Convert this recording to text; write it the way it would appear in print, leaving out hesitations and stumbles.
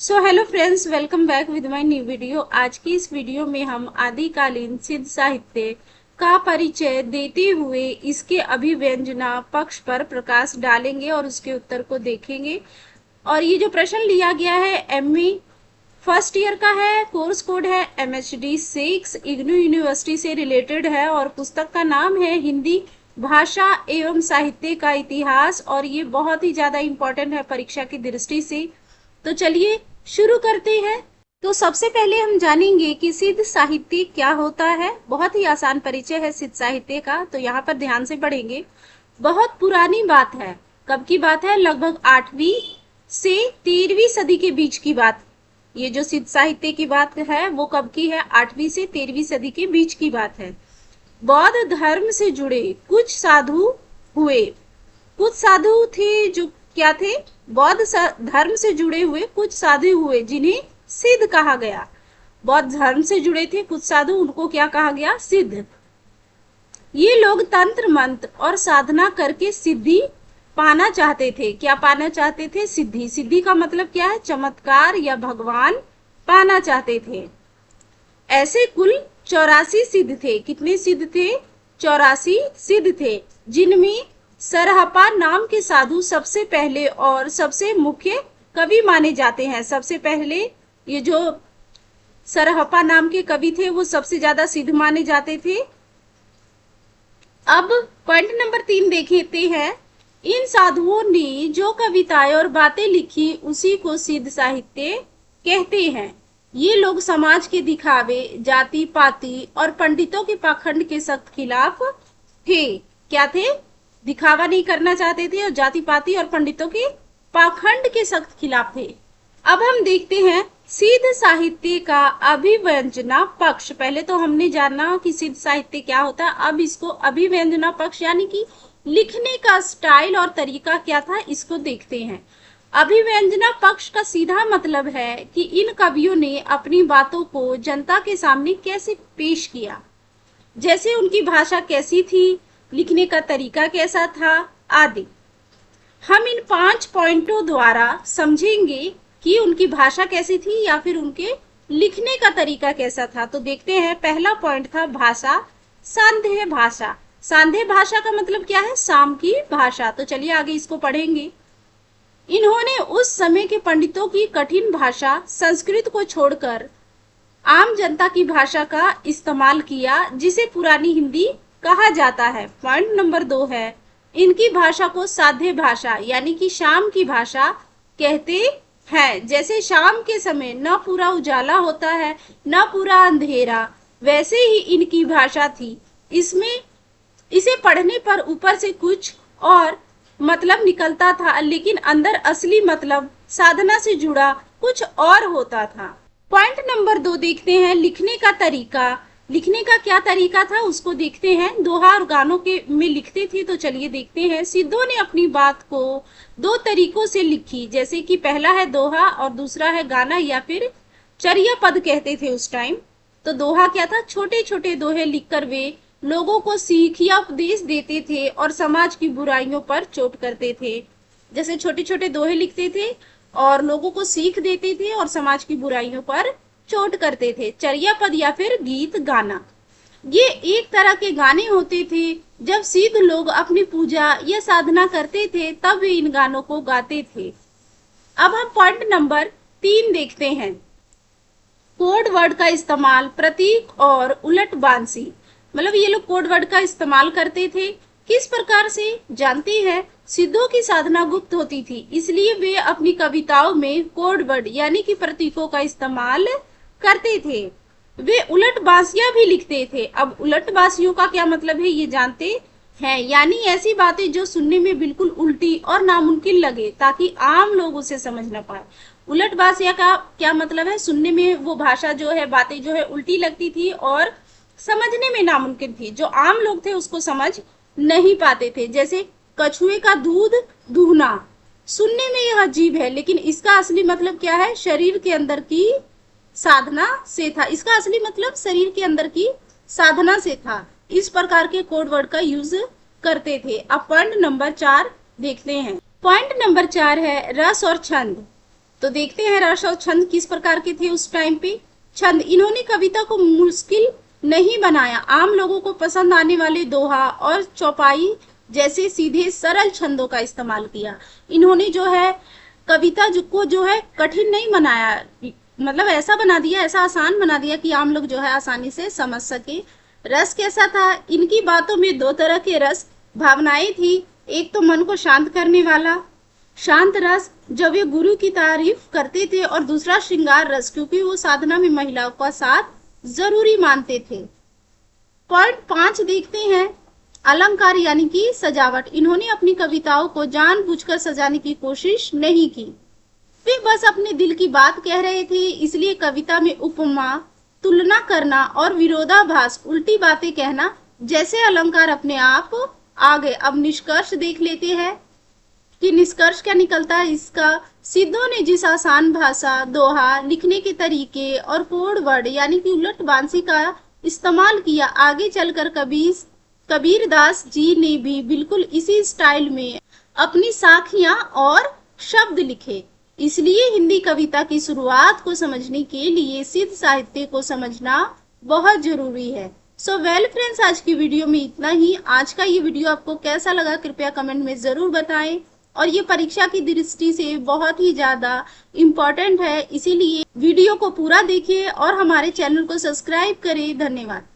So hello friends, welcome back with my new video. आज की इस वीडियो में हम आदिकालीन सिद्ध साहित्य का परिचय देते हुए इसके अभिव्यंजना पक्ष पर प्रकाश डालेंगे और उसके उत्तर को देखेंगे। और ये जो प्रश्न लिया गया है एमई फर्स्ट ईयर का है, कोर्स कोड है MHD 6, इग्नू यूनिवर्सिटी से रिलेटेड है और पुस्तक का नाम है हिंदी भाषा एवं साहित्य का इतिहास। और ये बहुत ही ज्यादा इंपॉर्टेंट है परीक्षा की दृष्टि से। तो चलिए शुरू करते हैं। तो सबसे पहले हम जानेंगे कि सिद्ध साहित्य क्या होता है। बहुत ही आसान परिचय है सिद्ध साहित्य का, तो यहाँ पर ध्यान से पढ़ेंगे। बहुत पुरानी बात है। कब की बात है? लगभग 8वीं से 13वीं सदी के बीच की बात। ये जो सिद्ध साहित्य की बात है वो कब की है? 8वीं से 13वीं सदी के बीच की बात है। बौद्ध धर्म से जुड़े कुछ साधु हुए। कुछ साधु थे जो क्या थे? बौद्ध धर्म से जुड़े हुए कुछ साधु हुए जिन्हें सिद्ध कहा गया। बौद्ध धर्म से जुड़े थे कुछ साधु, उनको क्या कहा गया? सिद्ध। ये लोग तंत्र मंत्र और साधना करके सिद्धि पाना चाहते थे। क्या पाना चाहते थे? सिद्धि। सिद्धि का मतलब क्या है? चमत्कार या भगवान पाना चाहते थे। ऐसे कुल 84 सिद्ध थे। कितने सिद्ध थे? 84 सिद्ध थे, जिनमें सरहपा नाम के साधु सबसे पहले और सबसे मुख्य कवि माने जाते हैं। सबसे पहले ये जो सरहपा नाम के कवि थे वो सबसे ज्यादा सिद्ध माने जाते थे। अब पॉइंट नंबर 3 देखते हैं। इन साधुओं ने जो कविताएं और बातें लिखी उसी को सिद्ध साहित्य कहते हैं। ये लोग समाज के दिखावे, जाति पाति और पंडितों के पाखंड के सख्त खिलाफ थे। क्या थे? दिखावा नहीं करना चाहते थे और जाति पाति और पंडितों के पाखंड के सख्त खिलाफ थे। अब हम देखते हैं सिद्ध साहित्य का अभिव्यंजना पक्ष। पहले तो हमने जाना कि सिद्ध साहित्य क्या होता है, अब इसको अभिव्यंजना पक्ष यानी कि लिखने का स्टाइल और तरीका क्या था इसको देखते हैं। अभिव्यंजना पक्ष का सीधा मतलब है कि इन कवियों ने अपनी बातों को जनता के सामने कैसे पेश किया, जैसे उनकी भाषा कैसी थी, लिखने का तरीका कैसा था आदि। हम इन 5 पॉइंटों द्वारा समझेंगे कि उनकी भाषा कैसी थी या फिर उनके लिखने का तरीका कैसा था। तो देखते हैं। पहला पॉइंट था भाषा, सांध्य भाषा। सांध्य भाषा का मतलब क्या है? शाम की भाषा। तो चलिए आगे इसको पढ़ेंगे। इन्होंने उस समय के पंडितों की कठिन भाषा संस्कृत को छोड़कर आम जनता की भाषा का इस्तेमाल किया, जिसे पुरानी हिंदी कहा जाता है। पॉइंट नंबर 2 है, इनकी भाषा को साध्य भाषा यानी कि शाम की भाषा कहते हैं। जैसे शाम के समय न पूरा उजाला होता है न पूरा अंधेरा, वैसे ही इनकी भाषा थी। इसमें इसे पढ़ने पर ऊपर से कुछ और मतलब निकलता था, लेकिन अंदर असली मतलब साधना से जुड़ा कुछ और होता था। पॉइंट नंबर 2 देखते हैं, लिखने का तरीका। लिखने का क्या तरीका था उसको देखते हैं। दोहा और गानों के में लिखते थे। तो चलिए देखते हैं। सिद्धों ने अपनी बात को 2 तरीकों से लिखी, जैसे कि पहला है दोहा और दूसरा है गाना या फिर चर्या पद कहते थे उस टाइम। तो दोहा क्या था? छोटे छोटे दोहे लिखकर वे लोगों को सीख या उपदेश देते थे और समाज की बुराइयों पर चोट करते थे। जैसे छोटे छोटे दोहे लिखते थे और लोगों को सीख देते थे और समाज की बुराइयों पर चोट करते थे। चर्या पद या फिर गीत गाना, ये एक तरह के गाने होते थे। जब सिद्ध लोग अपनी पूजा या साधना करते थे तब वे इन गानों को गाते थे। अब हम पॉइंट नंबर 3 देखते हैं। कोड वर्ड का इस्तेमाल, प्रतीक और उलट बांसी। मतलब ये लोग कोड वर्ड का इस्तेमाल करते थे। किस प्रकार से? जानते हैं, सिद्धों की साधना गुप्त होती थी, इसलिए वे अपनी कविताओं में कोड वर्ड यानी कि प्रतीकों का इस्तेमाल करते थे। वे उलट बासियां भी लिखते थे। अब उलट बासियों का क्या मतलब है ये जानते हैं, यानी ऐसी बातें जो सुनने में बिल्कुल उल्टी और नामुमकिन लगे ताकि आम लोग उसे समझ ना पाए। उलट बासिया का क्या मतलब है? सुनने में वो भाषा जो है, बातें जो है उल्टी लगती थी और समझने में नामुमकिन थी, जो आम लोग थे उसको समझ नहीं पाते थे। जैसे कछुए का दूध दूहना, सुनने में यह अजीब है लेकिन इसका असली मतलब क्या है? शरीर के अंदर की साधना से था। इसका असली मतलब शरीर के अंदर की साधना से था। इस प्रकार के कोड वर्ड का यूज करते थे। अब पॉइंट नंबर 4 देखते हैं। पॉइंट नंबर 4 है रस और छंद। तो देखते हैं रस और छंद किस प्रकार के थे उस टाइम पे। छंद, इन्होंने कविता को मुश्किल नहीं बनाया, आम लोगों को पसंद आने वाले दोहा और चौपाई जैसे सीधे सरल छंदों का इस्तेमाल किया। इन्होंने जो है कविता को जो है कठिन नहीं बनाया, मतलब ऐसा बना दिया, ऐसा आसान बना दिया कि आम लोग जो है आसानी से समझ सके। रस कैसा था, इनकी बातों में दो तरह के रस भावनाएं थी। एक तो मन को शांत करने वाला शांत रस जब वे गुरु की तारीफ करते थे, और दूसरा श्रृंगार रस, क्योंकि वो साधना में महिलाओं का साथ जरूरी मानते थे। पॉइंट 5 देखते हैं, अलंकार यानी कि सजावट। इन्होंने अपनी कविताओं को जानबूझकर सजाने की कोशिश नहीं की, वे बस अपने दिल की बात कह रहे थे। इसलिए कविता में उपमा, तुलना करना और विरोधाभास, उल्टी बातें कहना जैसे अलंकार अपने आप आ गए। अब निष्कर्ष देख लेते हैं कि निष्कर्ष क्या निकलता है इसका। सिद्धों ने जिस आसान भाषा, दोहा लिखने के तरीके और कोड वर्ड यानी कि उलट बांसी का इस्तेमाल किया, आगे चलकर कबीरदास जी ने भी बिल्कुल इसी स्टाइल में अपनी साखियां और शब्द लिखे। इसलिए हिंदी कविता की शुरुआत को समझने के लिए सिद्ध साहित्य को समझना बहुत जरूरी है। सो वेल फ्रेंड्स, आज की वीडियो में इतना ही। आज का ये वीडियो आपको कैसा लगा कृपया कमेंट में जरूर बताएं, और ये परीक्षा की दृष्टि से बहुत ही ज्यादा इम्पोर्टेंट है, इसीलिए वीडियो को पूरा देखिए और हमारे चैनल को सब्सक्राइब करें। धन्यवाद।